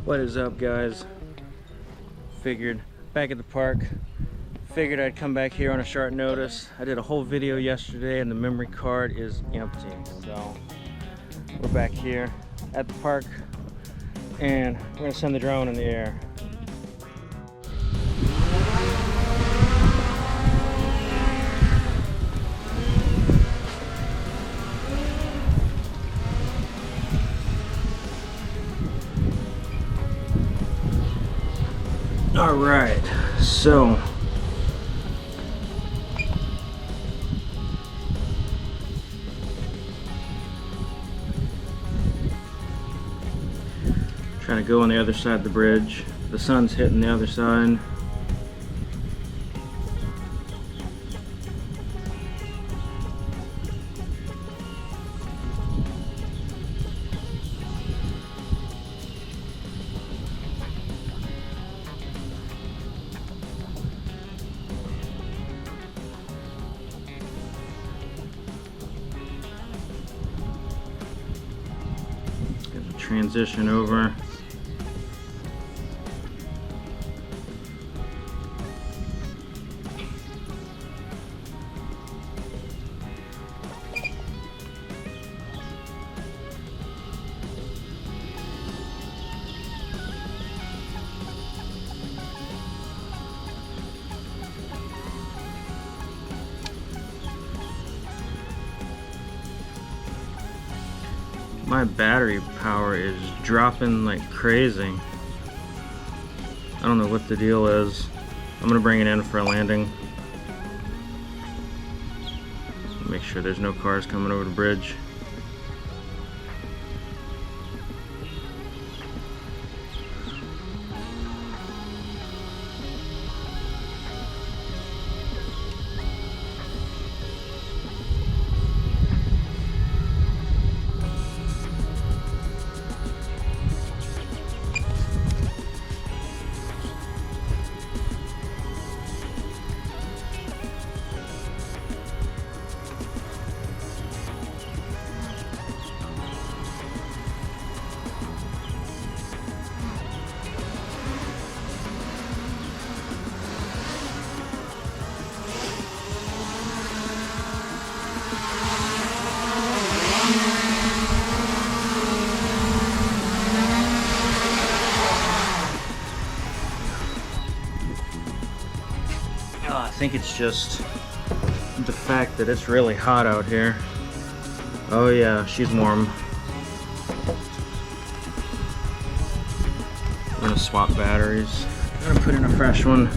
What is up, guys? Figured back at the park. Figured I'd come back here on a short notice. I did a whole video yesterday and the memory card is empty. So we're back here at the park and we're gonna send the drone in the air. All right, so trying to go on the other side of the bridge. The sun's hitting the other side. Transition over. My battery power is dropping like crazy. I don't know what the deal is. I'm gonna bring it in for a landing. Make sure there's no cars coming over the bridge. I think it's just the fact that it's really hot out here. Oh yeah, she's warm. I'm gonna swap batteries. I'm gonna put in a fresh one.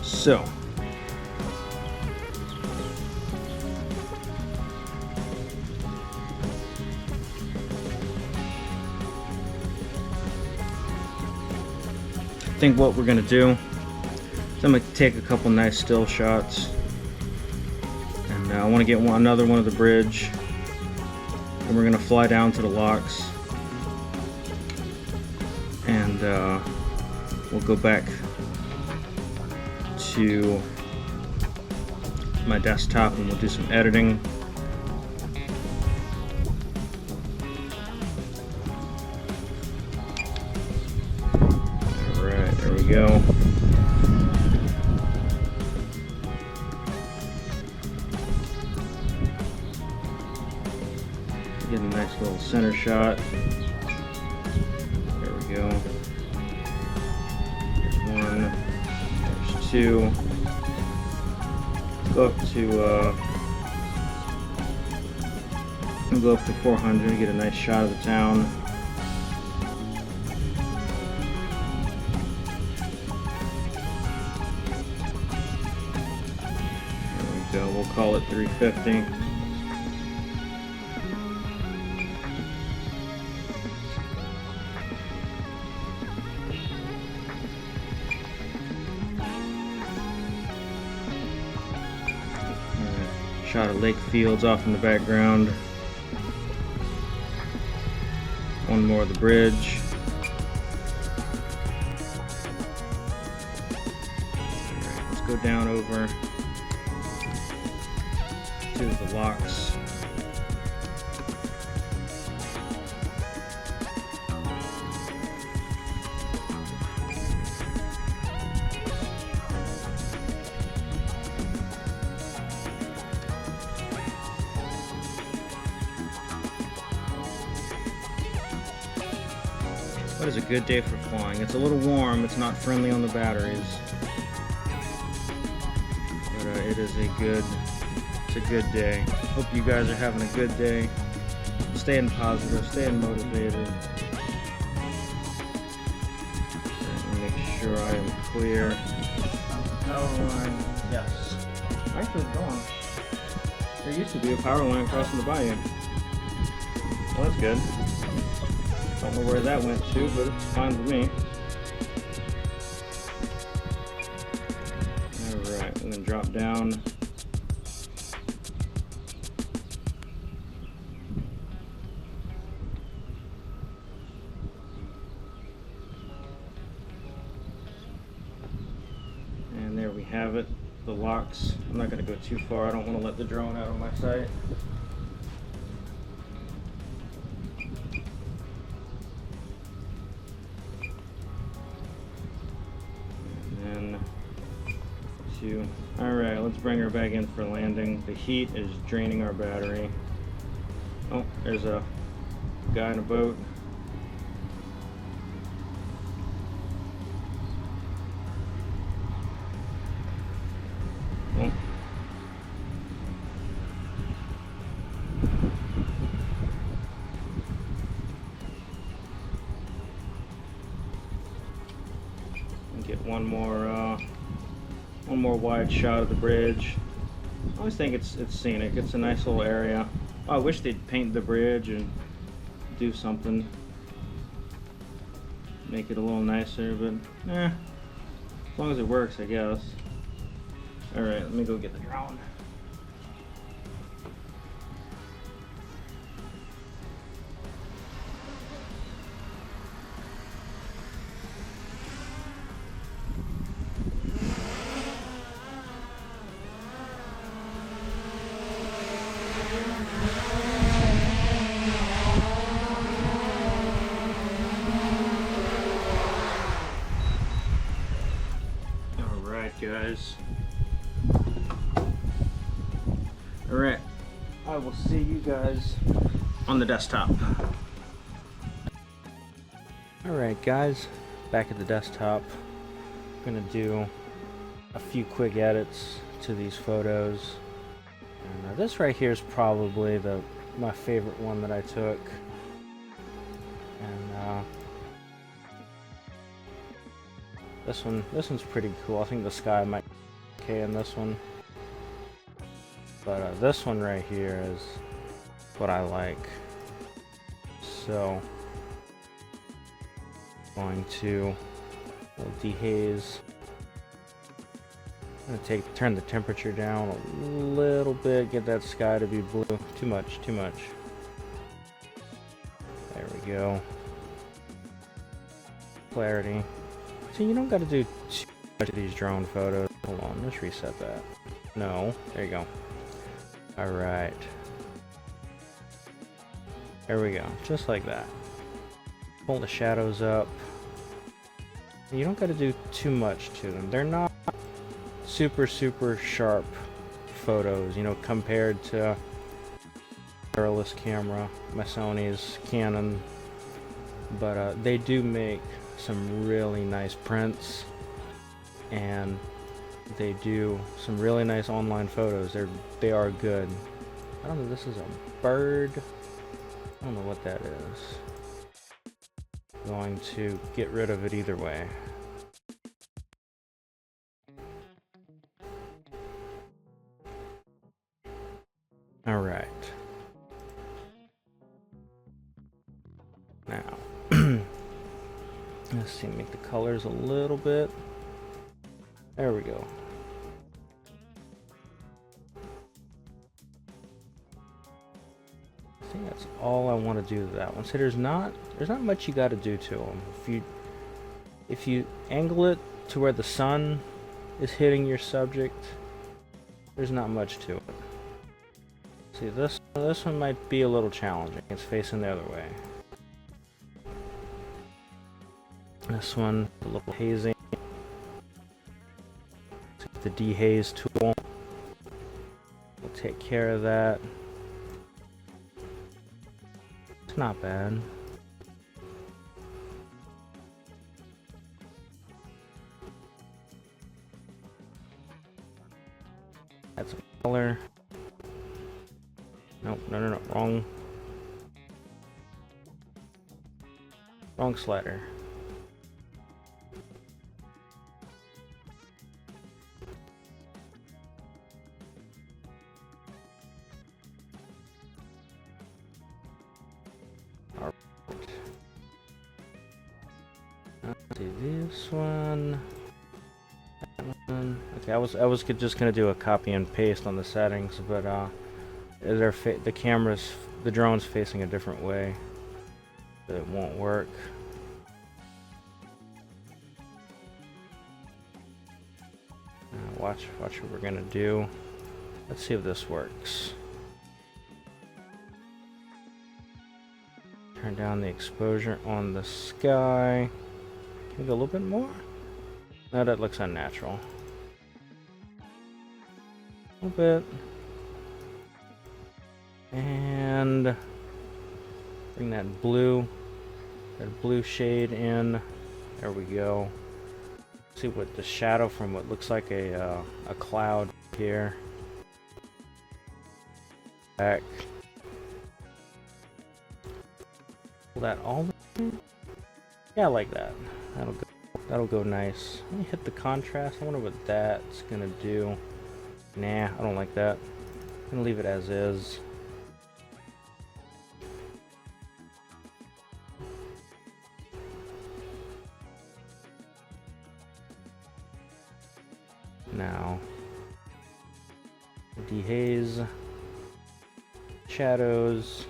So, I think what we're gonna do is I'm gonna take a couple nice still shots, and I want to get another one of the bridge, and we're gonna fly down to the locks, and we'll go back to my desktop and we'll do some editing. Alright, there we go. Get a nice little center shot. There we go. There's one. There's two. Go up to We'll go up to 400, get a nice shot of the town. There we go, we'll call it 350. Shot of Lake Fields off in the background. One more of the bridge. Alright, let's go down over to the locks. What is a good day for flying? It's a little warm, it's not friendly on the batteries. But it is a good day. Hope you guys are having a good day. Staying positive, staying motivated. Let me make sure I am clear. Power line, yes. Actually, go on. There used to be a power line crossing the bayou. Well, that's good. Don't know where that went to, but it's fine with me. Alright, we're going to drop down. And there we have it, the locks. I'm not going to go too far, I don't want to let the drone out of my sight. Alright, let's bring her back in for landing. The heat is draining our battery. Oh, there's a guy in a boat. Oh. Get one more wide shot of the bridge. I always think it's scenic. It's a nice little area. Oh, I wish they'd paint the bridge and do something, make it a little nicer, but as long as it works, I guess. All right, let me go get the drone. Guys. Alright, I will see you guys on the desktop. Alright guys, back at the desktop. I'm gonna do a few quick edits to these photos. And this right here is probably my favorite one that I took. And this one's pretty cool. I think the sky might be okay in this one. But this one right here is what I like. So, going to dehaze. I'm gonna turn the temperature down a little bit, get that sky to be blue. Too much. There we go. Clarity. So you don't got to do too much of these drone photos. Hold on, let's reset that. No, there you go. All right. There we go, just like that. Pull the shadows up. You don't got to do too much to them. They're not super sharp photos, you know, compared to mirrorless camera, my Sony's, Canon, but they do make some really nice prints, and they do some really nice online photos. They are good. I don't know, this is a bird. I don't know what that is. I'm going to get rid of it either way. All right. Now, let's see, make the colors a little bit. There we go. I think that's all I want to do to that one. So there's not much you got to do to them. If you angle it to where the sun is hitting your subject, there's not much to it. See, this one might be a little challenging. It's facing the other way. This one, a little hazing. The dehaze tool will take care of that. It's not bad. That's a color. Nope, no, wrong slider. Alright. Let's see this one. That one. Okay, I was just gonna do a copy and paste on the settings, but the drone's facing a different way, so it won't work. Watch what we're gonna do. Let's see if this works. Turn down the exposure on the sky. Can we go a little bit more? No, that looks unnatural. A little bit. And bring that blue shade in. There we go. See what the shadow from what looks like a cloud here. Back. Pull that all the way. Yeah, I like that. That'll go nice. Let me hit the contrast. I wonder what that's gonna do. Nah, I don't like that. I'm gonna leave it as is. Now, dehaze, shadows,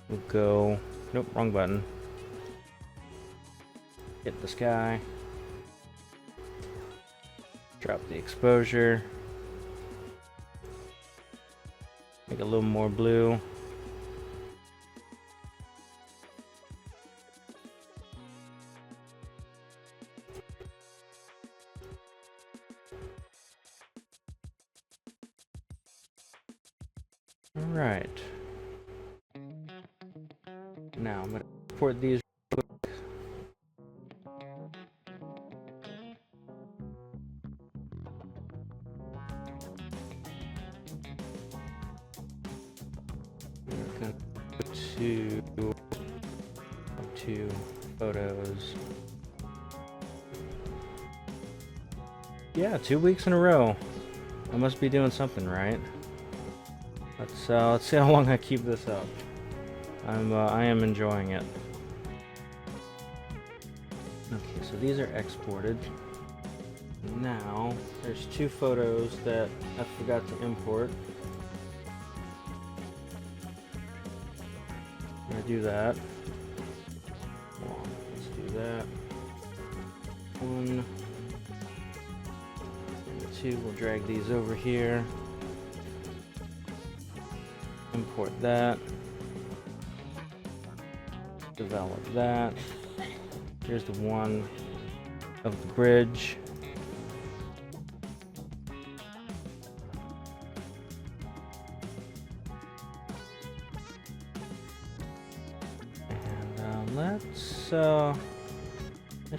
we'll go, nope, wrong button, hit the sky, drop the exposure, make it a little more blue. Alright. Now I'm going to import these real quick. We're going to go to photos. Yeah, 2 weeks in a row. I must be doing something right. Let's see how long I keep this up. I am enjoying it. Okay, so these are exported. Now there's 2 photos that I forgot to import. I'm gonna do that. Let's do that. 1 and 2. We'll drag these over here. Import that. Develop that. Here's the one of the bridge. And let's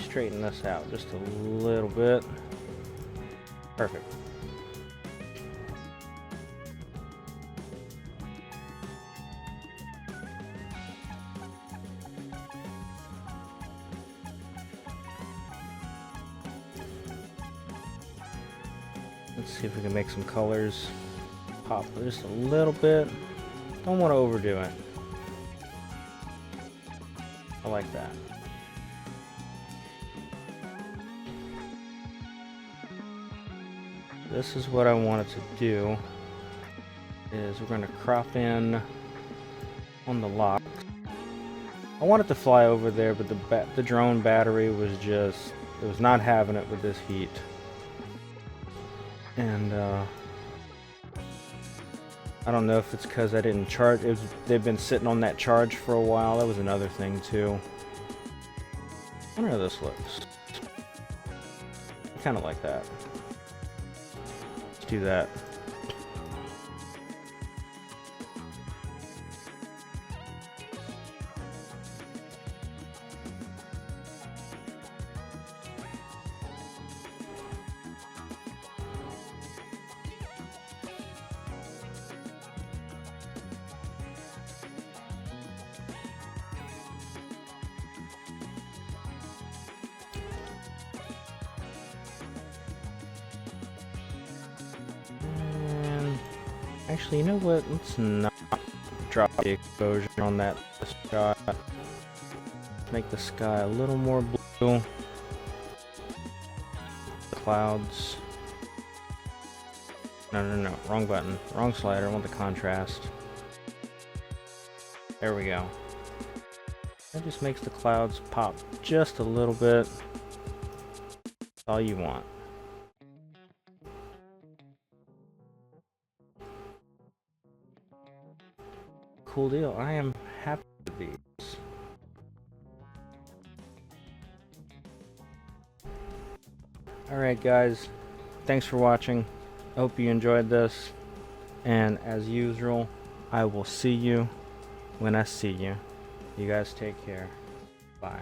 straighten this out just a little bit. Perfect. Let's see if we can make some colors pop just a little bit. Don't want to overdo it. I like that. This is what I wanted to do, is we're going to crop in on the locks. I wanted to fly over there, but the drone battery was just, it was not having it with this heat. And I don't know if it's because I didn't charge. They've been sitting on that charge for a while. That was another thing too. I wonder how this looks. I kind of like that. Let's do that. Actually, you know what? Let's not drop the exposure on that shot. Make the sky a little more blue. The clouds. No. Wrong button. Wrong slider. I want the contrast. There we go. That just makes the clouds pop just a little bit. That's all you want. Cool deal. I am happy with these. Alright guys, thanks for watching. I hope you enjoyed this. And as usual, I will see you when I see you. You guys take care. Bye.